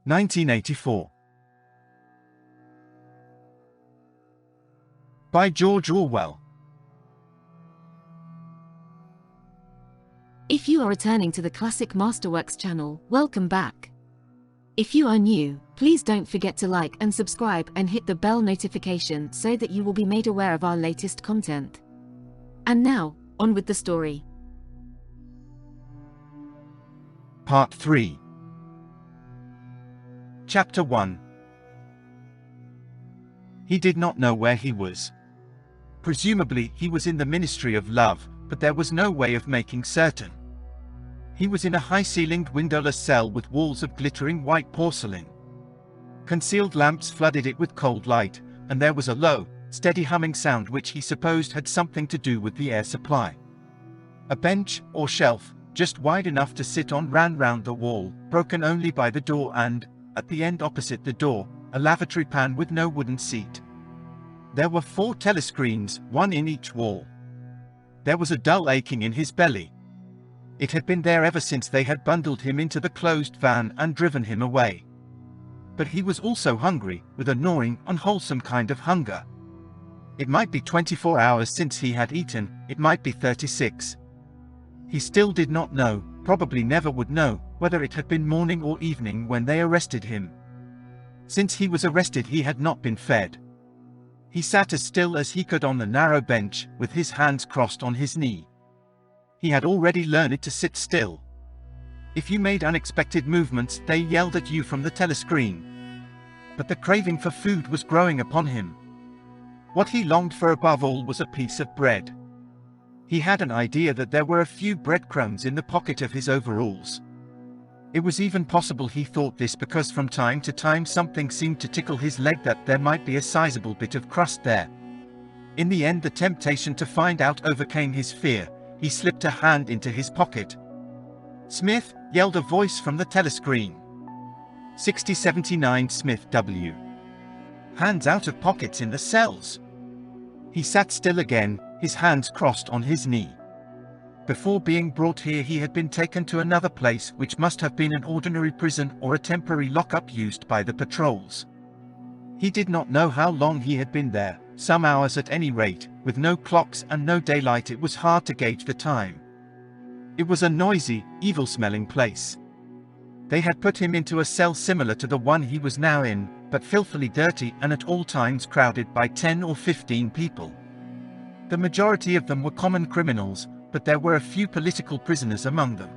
1984. By George Orwell. If you are returning to the Classic Masterworks channel, welcome back. If you are new, please don't forget to like and subscribe and hit the bell notification so that you will be made aware of our latest content. And now, on with the story. Part 3. Chapter 1. He did not know where he was. Presumably, he was in the Ministry of Love, but there was no way of making certain. He was in a high-ceilinged windowless cell with walls of glittering white porcelain. Concealed lamps flooded it with cold light, and there was a low, steady humming sound which he supposed had something to do with the air supply. A bench, or shelf, just wide enough to sit on ran round the wall, broken only by the door and, at the end opposite the door, a lavatory pan with no wooden seat. There were 4 telescreens, one in each wall. There was a dull aching in his belly. It had been there ever since they had bundled him into the closed van and driven him away. But he was also hungry, with a gnawing, unwholesome kind of hunger. It might be 24 hours since he had eaten, it might be 36. He still did not know, probably never would know, whether it had been morning or evening when they arrested him. Since he was arrested he had not been fed. He sat as still as he could on the narrow bench, with his hands crossed on his knee. He had already learned to sit still. If you made unexpected movements, they yelled at you from the telescreen. But the craving for food was growing upon him. What he longed for above all was a piece of bread. He had an idea that there were a few breadcrumbs in the pocket of his overalls. It was even possible he thought this because from time to time something seemed to tickle his leg that there might be a sizable bit of crust there. In the end the temptation to find out overcame his fear. He slipped a hand into his pocket. "Smith," yelled a voice from the telescreen. 6079 Smith W. Hands out of pockets in the cells. He sat still again, his hands crossed on his knee. Before being brought here he had been taken to another place which must have been an ordinary prison or a temporary lockup used by the patrols. He did not know how long he had been there, some hours at any rate, with no clocks and no daylight it was hard to gauge the time. It was a noisy, evil-smelling place. They had put him into a cell similar to the one he was now in, but filthily dirty and at all times crowded by 10 or 15 people. The majority of them were common criminals, but there were a few political prisoners among them.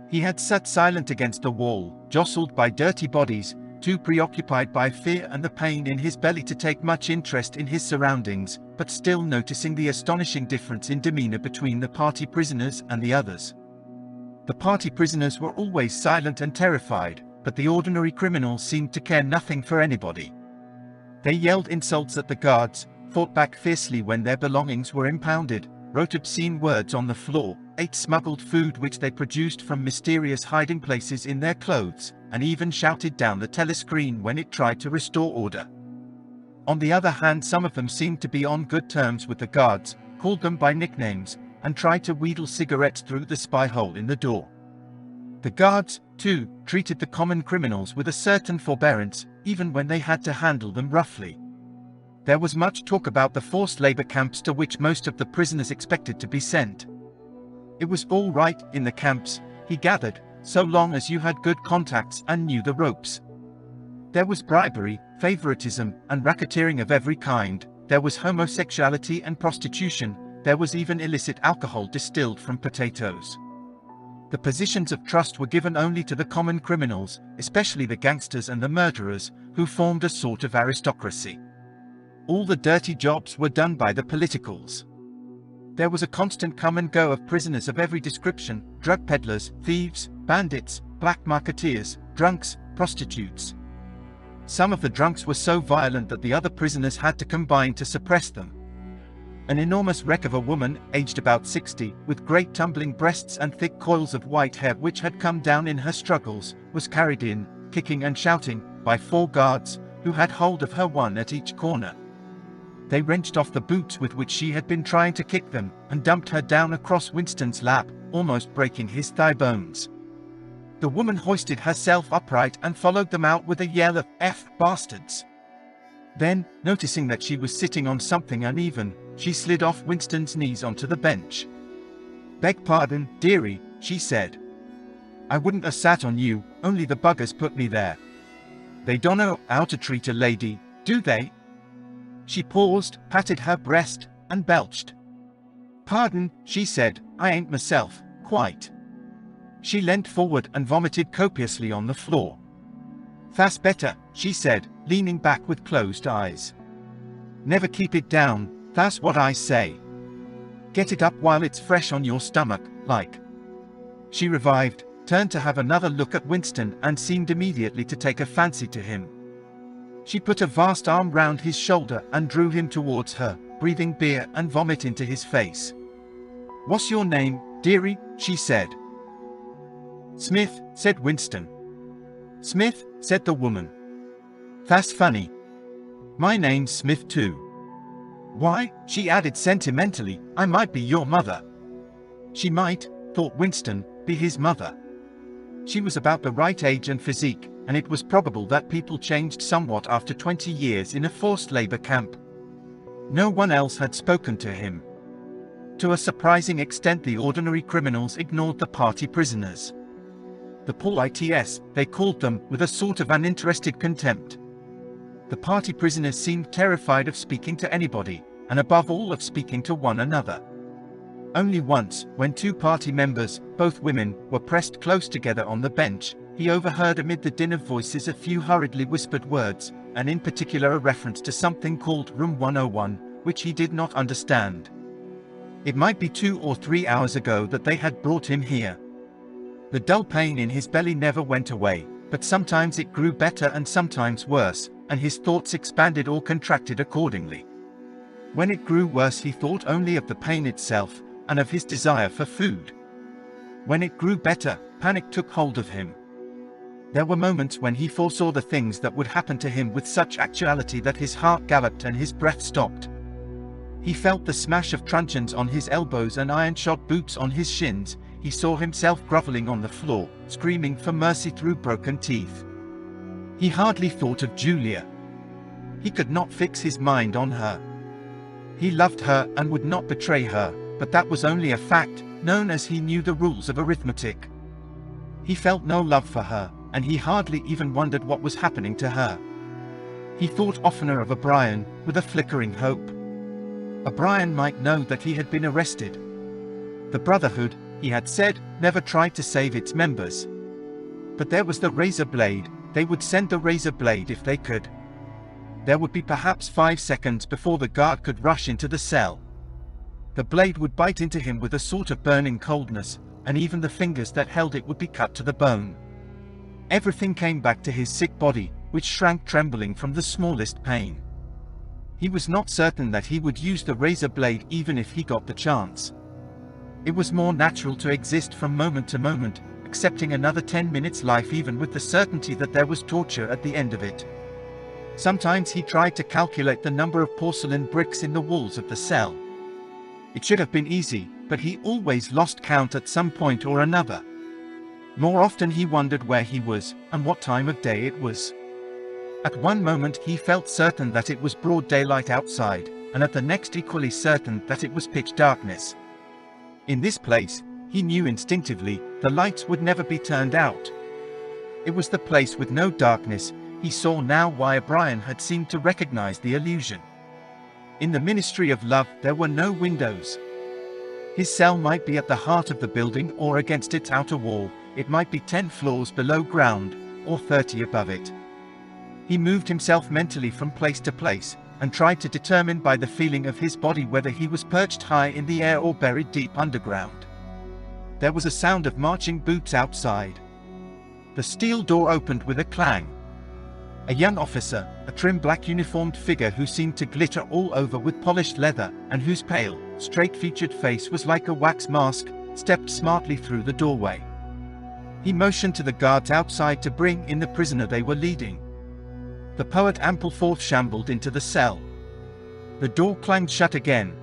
He had sat silent against the wall, jostled by dirty bodies, too preoccupied by fear and the pain in his belly to take much interest in his surroundings, but still noticing the astonishing difference in demeanor between the party prisoners and the others. The party prisoners were always silent and terrified, but the ordinary criminals seemed to care nothing for anybody. They yelled insults at the guards, fought back fiercely when their belongings were impounded, wrote obscene words on the floor, ate smuggled food which they produced from mysterious hiding places in their clothes, and even shouted down the telescreen when it tried to restore order. On the other hand, some of them seemed to be on good terms with the guards, called them by nicknames, and tried to wheedle cigarettes through the spy hole in the door. The guards, too, treated the common criminals with a certain forbearance, even when they had to handle them roughly. There was much talk about the forced labor camps to which most of the prisoners expected to be sent. It was all right in the camps, he gathered, so long as you had good contacts and knew the ropes. There was bribery, favoritism, and racketeering of every kind, there was homosexuality and prostitution, there was even illicit alcohol distilled from potatoes. The positions of trust were given only to the common criminals, especially the gangsters and the murderers, who formed a sort of aristocracy. All the dirty jobs were done by the politicals. There was a constant come and go of prisoners of every description, drug peddlers, thieves, bandits, black marketeers, drunks, prostitutes. Some of the drunks were so violent that the other prisoners had to combine to suppress them. An enormous wreck of a woman, aged about 60, with great tumbling breasts and thick coils of white hair which had come down in her struggles, was carried in, kicking and shouting, by 4 guards, who had hold of her one at each corner. They wrenched off the boots with which she had been trying to kick them, and dumped her down across Winston's lap, almost breaking his thigh bones. The woman hoisted herself upright and followed them out with a yell of "F bastards." Then, noticing that she was sitting on something uneven, she slid off Winston's knees onto the bench. "Beg pardon, dearie," she said. "I wouldn't have sat on you, only the buggers put me there. They don't know how to treat a lady, do they?" She paused, patted her breast, and belched. "Pardon," she said, "I ain't myself, quite." She leant forward and vomited copiously on the floor. "That's better," she said, leaning back with closed eyes. "Never keep it down, that's what I say. Get it up while it's fresh on your stomach, like." She revived, turned to have another look at Winston and seemed immediately to take a fancy to him. She put a vast arm round his shoulder and drew him towards her, breathing beer and vomit into his face. "What's your name, dearie?" she said. "Smith," said Winston. "Smith," said the woman. "That's funny. My name's Smith too. Why," she added sentimentally, "I might be your mother." She might, thought Winston, be his mother. She was about the right age and physique, and it was probable that people changed somewhat after 20 years in a forced labor camp. No one else had spoken to him. To a surprising extent, the ordinary criminals ignored the party prisoners. The polites, they called them, with a sort of uninterested contempt. The party prisoners seemed terrified of speaking to anybody, and above all of speaking to one another. Only once, when two party members, both women, were pressed close together on the bench, he overheard amid the din of voices a few hurriedly whispered words, and in particular a reference to something called Room 101, which he did not understand. It might be 2 or 3 hours ago that they had brought him here. The dull pain in his belly never went away, but sometimes it grew better and sometimes worse, and his thoughts expanded or contracted accordingly. When it grew worse, he thought only of the pain itself, and of his desire for food. When it grew better, panic took hold of him. There were moments when he foresaw the things that would happen to him with such actuality that his heart galloped and his breath stopped. He felt the smash of truncheons on his elbows and iron-shod boots on his shins. He saw himself groveling on the floor, screaming for mercy through broken teeth. He hardly thought of Julia. He could not fix his mind on her. He loved her and would not betray her, but that was only a fact, known as he knew the rules of arithmetic. He felt no love for her, and he hardly even wondered what was happening to her. He thought oftener of O'Brien, with a flickering hope. O'Brien might know that he had been arrested. The Brotherhood, he had said, never tried to save its members. But there was the razor blade. They would send the razor blade if they could. There would be perhaps 5 seconds before the guard could rush into the cell. The blade would bite into him with a sort of burning coldness, and even the fingers that held it would be cut to the bone. Everything came back to his sick body, which shrank trembling from the smallest pain. He was not certain that he would use the razor blade even if he got the chance. It was more natural to exist from moment to moment, accepting another 10 minutes life even with the certainty that there was torture at the end of it. Sometimes he tried to calculate the number of porcelain bricks in the walls of the cell. It should have been easy, but he always lost count at some point or another. More often he wondered where he was, and what time of day it was. At one moment he felt certain that it was broad daylight outside, and at the next equally certain that it was pitch darkness. In this place, he knew instinctively, the lights would never be turned out. It was the place with no darkness. He saw now why O'Brien had seemed to recognize the illusion. In the Ministry of Love there were no windows. His cell might be at the heart of the building or against its outer wall. It might be 10 floors below ground, or 30 above it. He moved himself mentally from place to place, and tried to determine by the feeling of his body whether he was perched high in the air or buried deep underground. There was a sound of marching boots outside. The steel door opened with a clang. A young officer, a trim black uniformed figure who seemed to glitter all over with polished leather, and whose pale, straight-featured face was like a wax mask, stepped smartly through the doorway. He motioned to the guards outside to bring in the prisoner they were leading. The poet Ampleforth shambled into the cell. The door clanged shut again.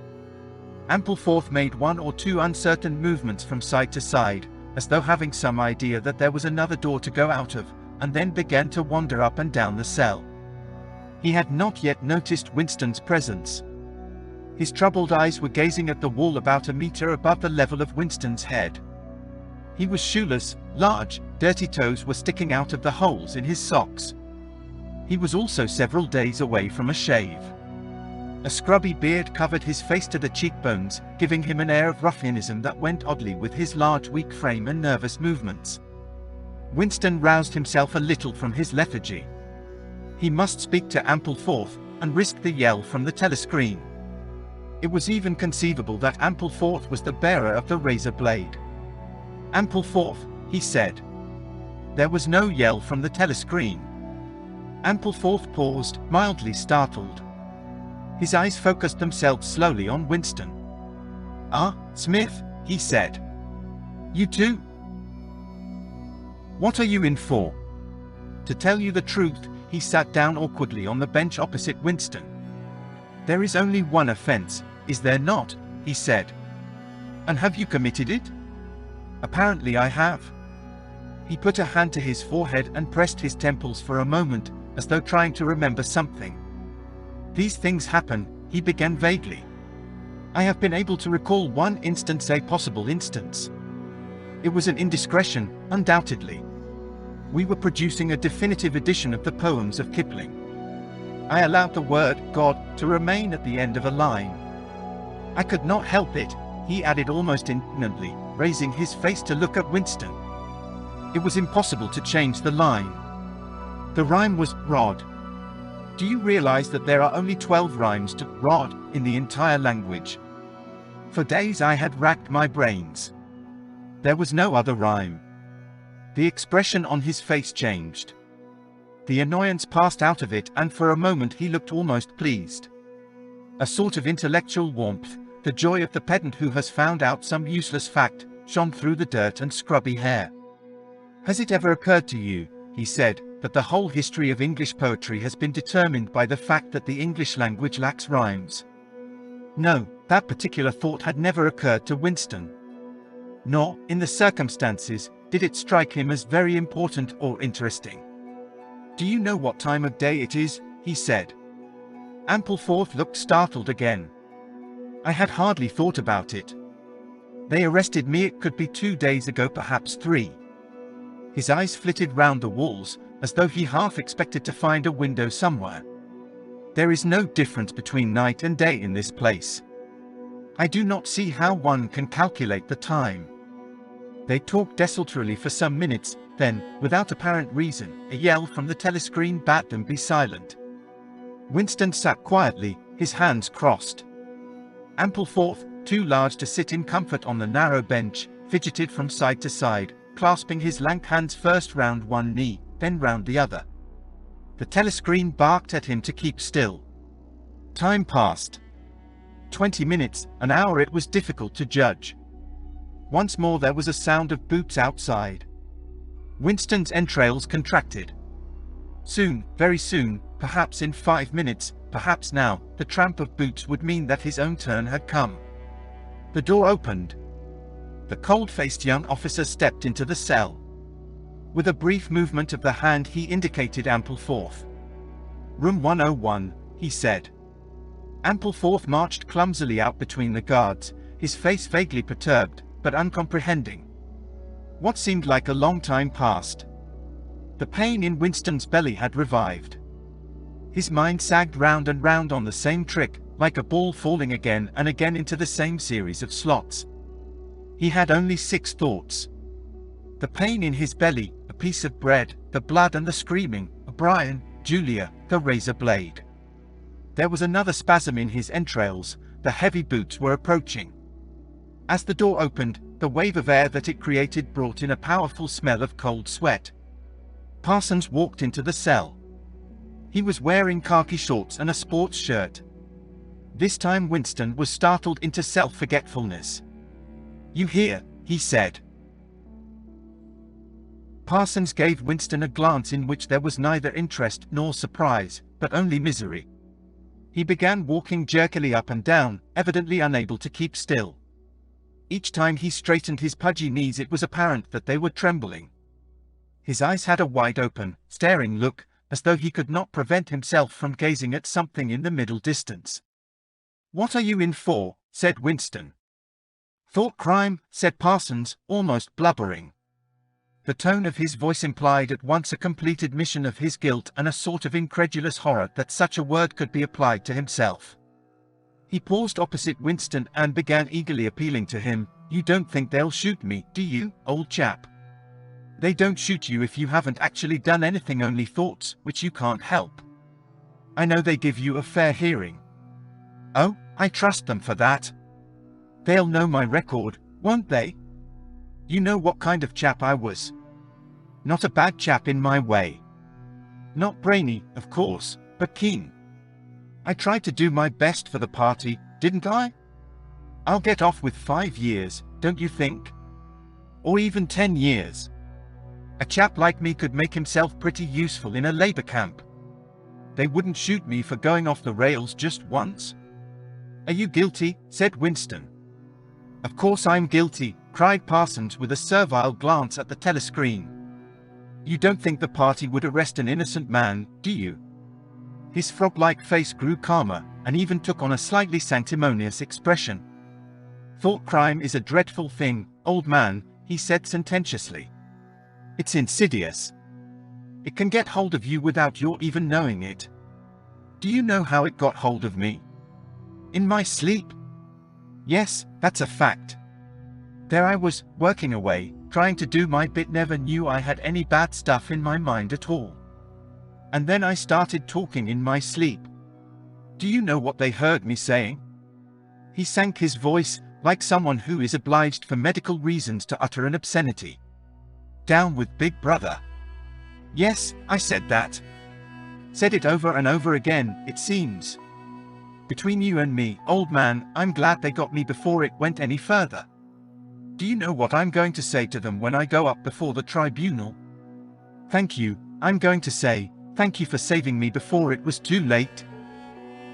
Ampleforth made 1 or 2 uncertain movements from side to side, as though having some idea that there was another door to go out of, and then began to wander up and down the cell. He had not yet noticed Winston's presence. His troubled eyes were gazing at the wall about a meter above the level of Winston's head. He was shoeless, large, dirty toes were sticking out of the holes in his socks. He was also several days away from a shave. A scrubby beard covered his face to the cheekbones, giving him an air of ruffianism that went oddly with his large weak frame and nervous movements. Winston roused himself a little from his lethargy. He must speak to Ampleforth, and risk the yell from the telescreen. It was even conceivable that Ampleforth was the bearer of the razor blade. "Ampleforth," he said. There was no yell from the telescreen. Ampleforth paused, mildly startled. His eyes focused themselves slowly on Winston. "Ah, Smith," he said. "You too? What are you in for?" To tell you the truth, he sat down awkwardly on the bench opposite Winston. "There is only one offense, is there not?" he said. "And have you committed it?" "Apparently I have." He put a hand to his forehead and pressed his temples for a moment, as though trying to remember something. "These things happen," he began vaguely. "I have been able to recall one instance, a possible instance. It was an indiscretion, undoubtedly. We were producing a definitive edition of the poems of Kipling. I allowed the word God to remain at the end of a line. I could not help it," he added almost indignantly, raising his face to look at Winston. "It was impossible to change the line. The rhyme was rod. Do you realize that there are only 12 rhymes to rod in the entire language? For days I had racked my brains. There was no other rhyme." The expression on his face changed. The annoyance passed out of it, and for a moment he looked almost pleased. A sort of intellectual warmth, the joy of the pedant who has found out some useless fact, shone through the dirt and scrubby hair. "Has it ever occurred to you," he said, "that the whole history of English poetry has been determined by the fact that the English language lacks rhymes?" No, that particular thought had never occurred to Winston. Nor, in the circumstances, did it strike him as very important or interesting. "Do you know what time of day it is?" he said. Ampleforth looked startled again. "I had hardly thought about it. They arrested me, it could be 2 days ago, perhaps 3. His eyes flitted round the walls, as though he half expected to find a window somewhere. "There is no difference between night and day in this place. I do not see how one can calculate the time." They talked desultorily for some minutes, then, without apparent reason, a yell from the telescreen bade them be silent. Winston sat quietly, his hands crossed. Ampleforth, too large to sit in comfort on the narrow bench, fidgeted from side to side, clasping his lank hands first round one knee, then round the other. The telescreen barked at him to keep still. Time passed. 20 minutes, an hour, it was difficult to judge. Once more there was a sound of boots outside. Winston's entrails contracted. Soon, very soon, perhaps in 5 minutes, perhaps now, the tramp of boots would mean that his own turn had come. The door opened. The cold-faced young officer stepped into the cell. With a brief movement of the hand he indicated Ampleforth. "Room 101, he said. Ampleforth marched clumsily out between the guards, his face vaguely perturbed, but uncomprehending. What seemed like a long time passed. The pain in Winston's belly had revived. His mind sagged round and round on the same trick, like a ball falling again and again into the same series of slots. He had only 6 thoughts. The pain in his belly, a piece of bread, the blood and the screaming, O'Brien, Julia, the razor blade. There was another spasm in his entrails, the heavy boots were approaching. As the door opened, the wave of air that it created brought in a powerful smell of cold sweat. Parsons walked into the cell. He was wearing khaki shorts and a sports shirt. This time Winston was startled into self-forgetfulness. "You here?" he said. Parsons gave Winston a glance in which there was neither interest nor surprise, but only misery. He began walking jerkily up and down, evidently unable to keep still. Each time he straightened his pudgy knees it was apparent that they were trembling. His eyes had a wide-open, staring look, as though he could not prevent himself from gazing at something in the middle distance. "What are you in for?" said Winston. "Thought crime," said Parsons, almost blubbering. The tone of his voice implied at once a complete admission of his guilt and a sort of incredulous horror that such a word could be applied to himself. He paused opposite Winston and began eagerly appealing to him. "You don't think they'll shoot me, do you, old chap? They don't shoot you if you haven't actually done anything, only thoughts, which you can't help. I know they give you a fair hearing." "Oh, I trust them for that. They'll know my record, won't they? You know what kind of chap I was. Not a bad chap in my way. Not brainy, of course, but keen. I tried to do my best for the party, didn't I? I'll get off with 5 years, don't you think? Or even 10 years. A chap like me could make himself pretty useful in a labor camp. They wouldn't shoot me for going off the rails just once." "Are you guilty?" said Winston. "Of course I'm guilty," cried Parsons with a servile glance at the telescreen. "You don't think the party would arrest an innocent man, do you?" His frog-like face grew calmer, and even took on a slightly sanctimonious expression. "Thought crime is a dreadful thing, old man," he said sententiously. "It's insidious. It can get hold of you without your even knowing it. Do you know how it got hold of me? In my sleep. Yes, that's a fact. There I was, working away, trying to do my bit, never knew I had any bad stuff in my mind at all. And then I started talking in my sleep. Do you know what they heard me saying?" He sank his voice, like someone who is obliged for medical reasons to utter an obscenity. "Down with Big Brother." "Yes, I said that. Said it over and over again, it seems. Between you and me, old man, I'm glad they got me before it went any further. Do you know what I'm going to say to them when I go up before the tribunal? Thank you, I'm going to say, thank you for saving me before it was too late."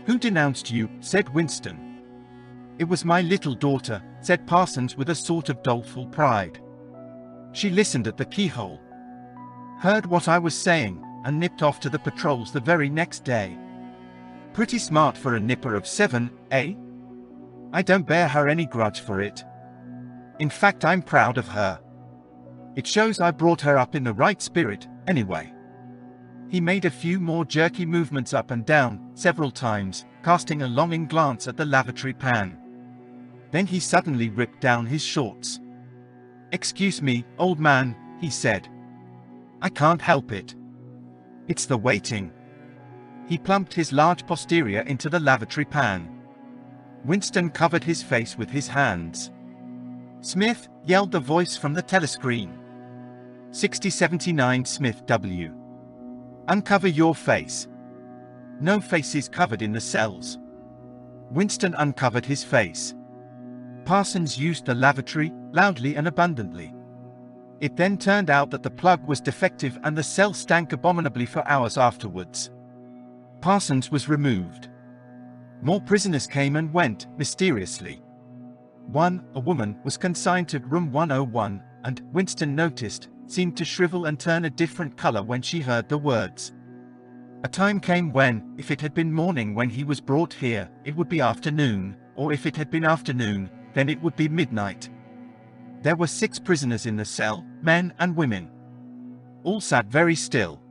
"Who denounced you?" said Winston. "It was my little daughter," said Parsons with a sort of doleful pride. "She listened at the keyhole, heard what I was saying, and nipped off to the patrols the very next day. Pretty smart for a nipper of 7, eh? I don't bear her any grudge for it. In fact, I'm proud of her. It shows I brought her up in the right spirit, anyway." He made a few more jerky movements up and down, several times, casting a longing glance at the lavatory pan. Then he suddenly ripped down his shorts. "Excuse me, old man," he said. "I can't help it. It's the waiting." He plumped his large posterior into the lavatory pan. Winston covered his face with his hands. "Smith," yelled the voice from the telescreen. 6079 Smith W. "Uncover your face." No faces covered in the cells. Winston uncovered his face. Parsons used the lavatory, loudly and abundantly. It then turned out that the plug was defective and the cell stank abominably for hours afterwards. Parsons was removed. More prisoners came and went, mysteriously. A woman, was consigned to room 101, and, Winston noticed, seemed to shrivel and turn a different color when she heard the words. A time came when, if it had been morning when he was brought here, it would be afternoon, or if it had been afternoon, then it would be midnight. There were 6 prisoners in the cell, men and women. All sat very still.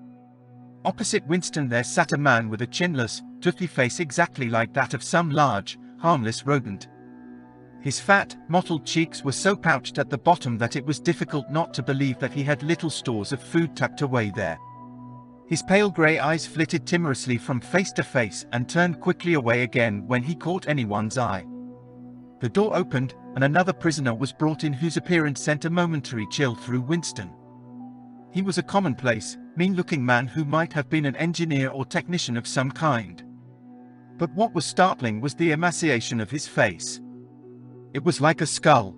Opposite Winston there sat a man with a chinless, toothy face exactly like that of some large, harmless rodent. His fat, mottled cheeks were so pouched at the bottom that it was difficult not to believe that he had little stores of food tucked away there. His pale grey eyes flitted timorously from face to face and turned quickly away again when he caught anyone's eye. The door opened, and another prisoner was brought in whose appearance sent a momentary chill through Winston. He was a commonplace, mean-looking man who might have been an engineer or technician of some kind. But what was startling was the emaciation of his face. It was like a skull.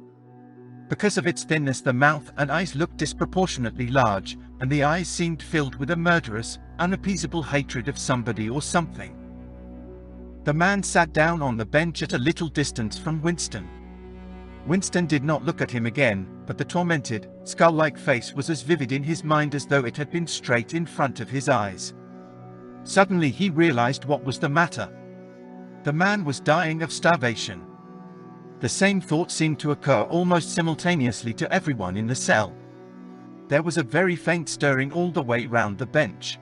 Because of its thinness, the mouth and eyes looked disproportionately large, and the eyes seemed filled with a murderous, unappeasable hatred of somebody or something. The man sat down on the bench at a little distance from Winston. Winston did not look at him again, but the tormented, skull-like face was as vivid in his mind as though it had been straight in front of his eyes. Suddenly he realized what was the matter. The man was dying of starvation. The same thought seemed to occur almost simultaneously to everyone in the cell. There was a very faint stirring all the way round the bench.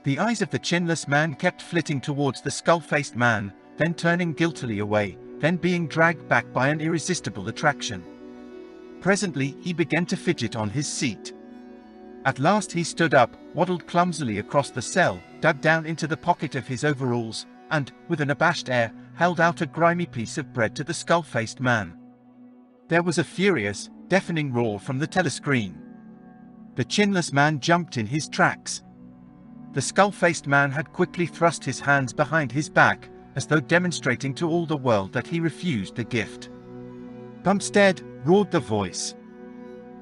The eyes of the chinless man kept flitting towards the skull-faced man, then turning guiltily away, then being dragged back by an irresistible attraction. Presently he began to fidget on his seat. At last he stood up, waddled clumsily across the cell, dug down into the pocket of his overalls, and, with an abashed air, held out a grimy piece of bread to the skull-faced man. There was a furious, deafening roar from the telescreen. The chinless man jumped in his tracks. The skull-faced man had quickly thrust his hands behind his back, as though demonstrating to all the world that he refused the gift. "Bumstead," roared the voice.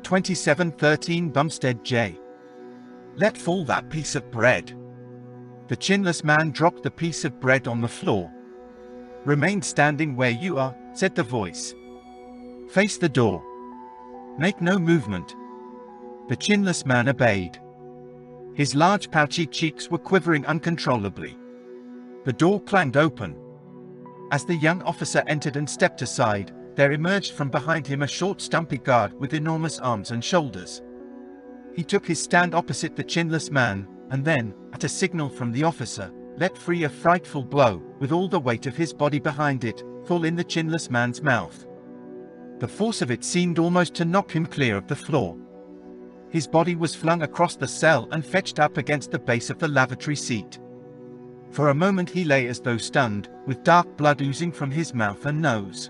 2713 Bumstead J. "Let fall that piece of bread." The chinless man dropped the piece of bread on the floor. "Remain standing where you are," said the voice. "Face the door. Make no movement." The chinless man obeyed. His large pouchy cheeks were quivering uncontrollably. The door clanged open. As the young officer entered and stepped aside, there emerged from behind him a short stumpy guard with enormous arms and shoulders. He took his stand opposite the chinless man, and then, at a signal from the officer, let free a frightful blow, with all the weight of his body behind it, full in the chinless man's mouth. The force of it seemed almost to knock him clear of the floor. His body was flung across the cell and fetched up against the base of the lavatory seat. For a moment he lay as though stunned, with dark blood oozing from his mouth and nose.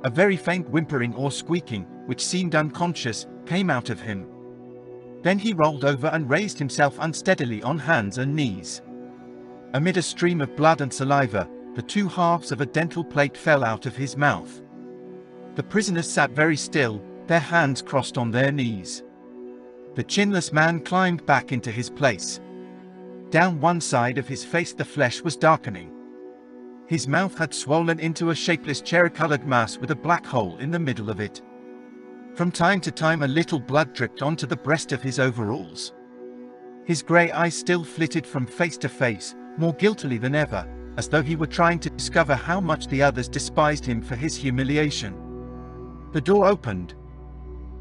A very faint whimpering or squeaking, which seemed unconscious, came out of him. Then he rolled over and raised himself unsteadily on hands and knees. Amid a stream of blood and saliva, the two halves of a dental plate fell out of his mouth. The prisoners sat very still, their hands crossed on their knees. The chinless man climbed back into his place. Down one side of his face the flesh was darkening. His mouth had swollen into a shapeless cherry-colored mass with a black hole in the middle of it. From time to time a little blood dripped onto the breast of his overalls. His grey eyes still flitted from face to face, more guiltily than ever, as though he were trying to discover how much the others despised him for his humiliation. The door opened.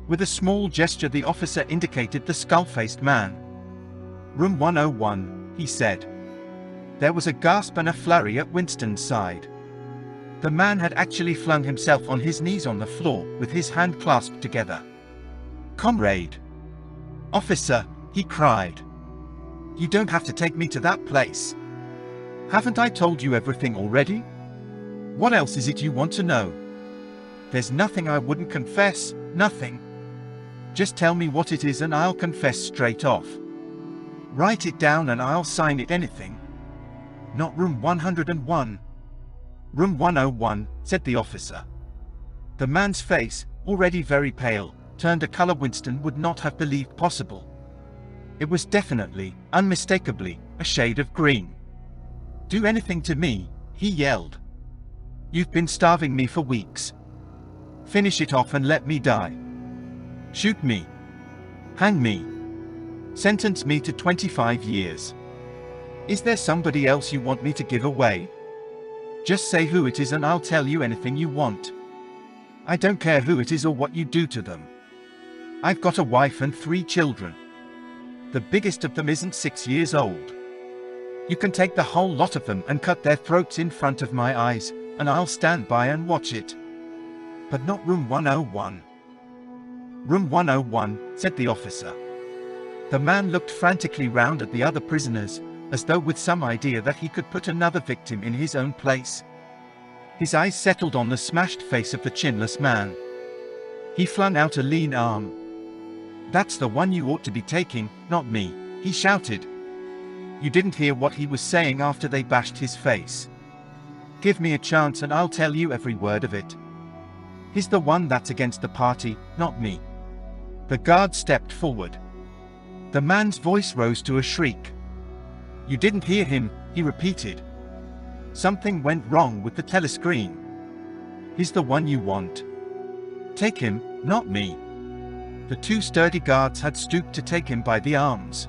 With a small gesture the officer indicated the skull-faced man. "Room 101, he said. There was a gasp and a flurry at Winston's side. The man had actually flung himself on his knees on the floor, with his hand clasped together. "Comrade! Officer!" he cried. "You don't have to take me to that place. Haven't I told you everything already? What else is it you want to know? There's nothing I wouldn't confess, nothing. Just tell me what it is and I'll confess straight off. Write it down and I'll sign it, anything." "Not room 101. Room 101, said the officer. The man's face, already very pale, turned a color Winston would not have believed possible. It was definitely, unmistakably, a shade of green. "Do anything to me," he yelled. "You've been starving me for weeks. Finish it off and let me die. Shoot me. Hang me. Sentence me to 25 years. Is there somebody else you want me to give away? Just say who it is and I'll tell you anything you want. I don't care who it is or what you do to them. I've got a wife and 3 children. The biggest of them isn't 6 years old. You can take the whole lot of them and cut their throats in front of my eyes, and I'll stand by and watch it. But not room 101. "Room 101, said the officer. The man looked frantically round at the other prisoners, as though with some idea that he could put another victim in his own place. His eyes settled on the smashed face of the chinless man. He flung out a lean arm. "That's the one you ought to be taking, not me," he shouted. "You didn't hear what he was saying after they bashed his face. Give me a chance and I'll tell you every word of it. He's the one that's against the party, not me." The guard stepped forward. The man's voice rose to a shriek. "You didn't hear him," he repeated. "Something went wrong with the telescreen. He's the one you want. "Take him, not me." The two sturdy guards had stooped to take him by the arms.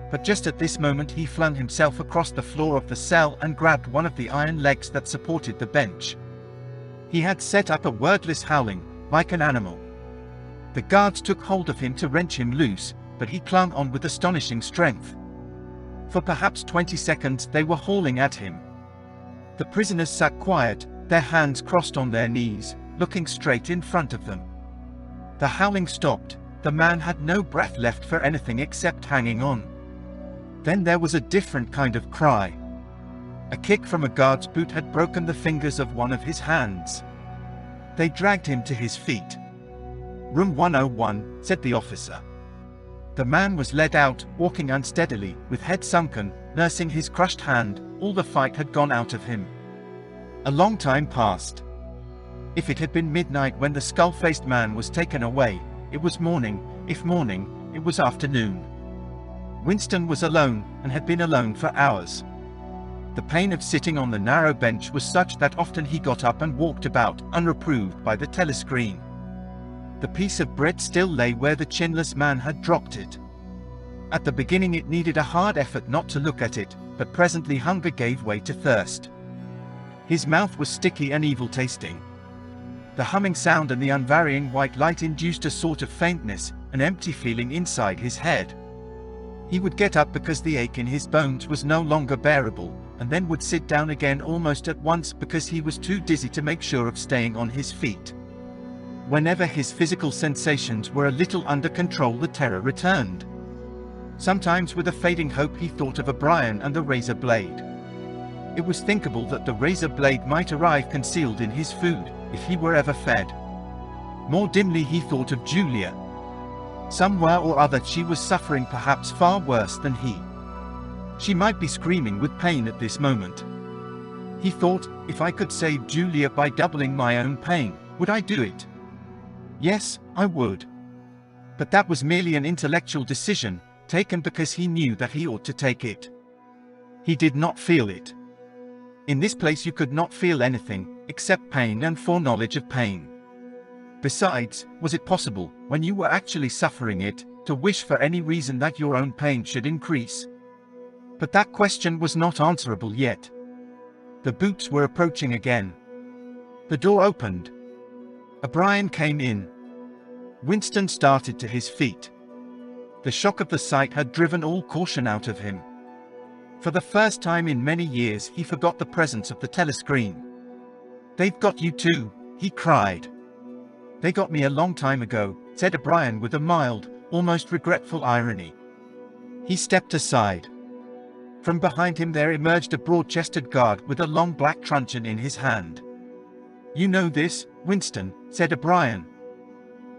But just at this moment he flung himself across the floor of the cell and grabbed one of the iron legs that supported the bench. He had set up a wordless howling, like an animal. The guards took hold of him to wrench him loose, but he clung on with astonishing strength. For perhaps 20 seconds they were hauling at him. The prisoners sat quiet, their hands crossed on their knees, looking straight in front of them. The howling stopped. The man had no breath left for anything except hanging on. Then there was a different kind of cry. A kick from a guard's boot had broken the fingers of one of his hands. They dragged him to his feet. "Room 101, said the officer. The man was led out, walking unsteadily, with head sunken, nursing his crushed hand. All the fight had gone out of him. A long time passed. If it had been midnight when the skull-faced man was taken away, it was morning. If morning, it was afternoon. Winston was alone, and had been alone for hours. The pain of sitting on the narrow bench was such that often he got up and walked about, unreproved by the telescreen. The piece of bread still lay where the chinless man had dropped it. At the beginning it needed a hard effort not to look at it, but presently hunger gave way to thirst. His mouth was sticky and evil-tasting. The humming sound and the unvarying white light induced a sort of faintness, an empty feeling inside his head. He would get up because the ache in his bones was no longer bearable, and then would sit down again almost at once because he was too dizzy to make sure of staying on his feet. Whenever his physical sensations were a little under control, the terror returned. Sometimes with a fading hope he thought of O'Brien and the razor blade. It was thinkable that the razor blade might arrive concealed in his food, if he were ever fed. More dimly he thought of Julia. Somewhere or other she was suffering, perhaps far worse than he. She might be screaming with pain at this moment. He thought, if I could save Julia by doubling my own pain, would I do it? Yes, I would. But that was merely an intellectual decision, taken because he knew that he ought to take it. He did not feel it. In this place you could not feel anything, except pain and foreknowledge of pain. Besides, was it possible, when you were actually suffering it, to wish for any reason that your own pain should increase? But that question was not answerable yet. The boots were approaching again. The door opened. O'Brien came in. Winston started to his feet. The shock of the sight had driven all caution out of him. For the first time in many years he forgot the presence of the telescreen. "They've got you too," he cried. "They got me a long time ago," said O'Brien with a mild, almost regretful irony. He stepped aside. From behind him there emerged a broad-chested guard with a long black truncheon in his hand. "You know this, Winston," said O'Brien.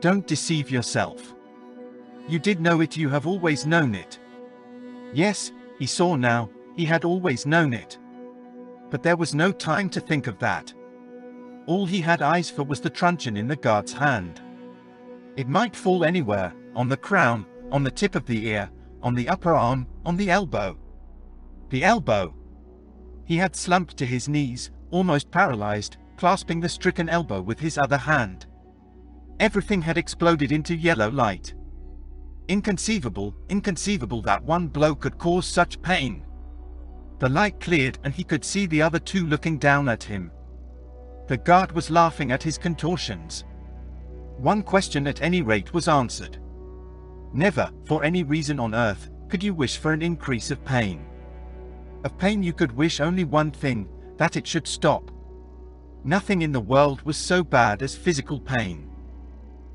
"Don't deceive yourself. You did know it, you have always known it." Yes, he saw now, he had always known it. But there was no time to think of that. All he had eyes for was the truncheon in the guard's hand. It might fall anywhere, on the crown, on the tip of the ear, on the upper arm, on the elbow. The elbow! He had slumped to his knees, almost paralyzed, clasping the stricken elbow with his other hand. Everything had exploded into yellow light. Inconceivable, inconceivable that one blow could cause such pain. The light cleared and he could see the other two looking down at him. The guard was laughing at his contortions. One question at any rate was answered. Never, for any reason on earth, could you wish for an increase of pain. Of pain you could wish only one thing, that it should stop. Nothing in the world was so bad as physical pain.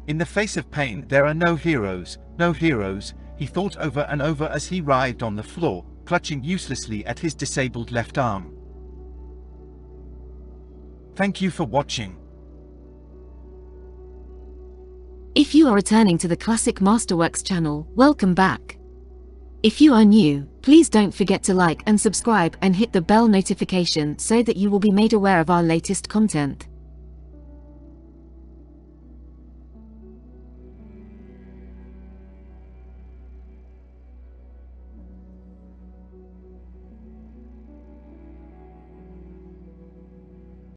In the face of pain there are no heroes, he thought over and over as he writhed on the floor, clutching uselessly at his disabled left arm. Thank you for watching. If you are returning to the Classic Masterworks channel, welcome back. If you are new, please don't forget to like and subscribe and hit the bell notification so that you will be made aware of our latest content.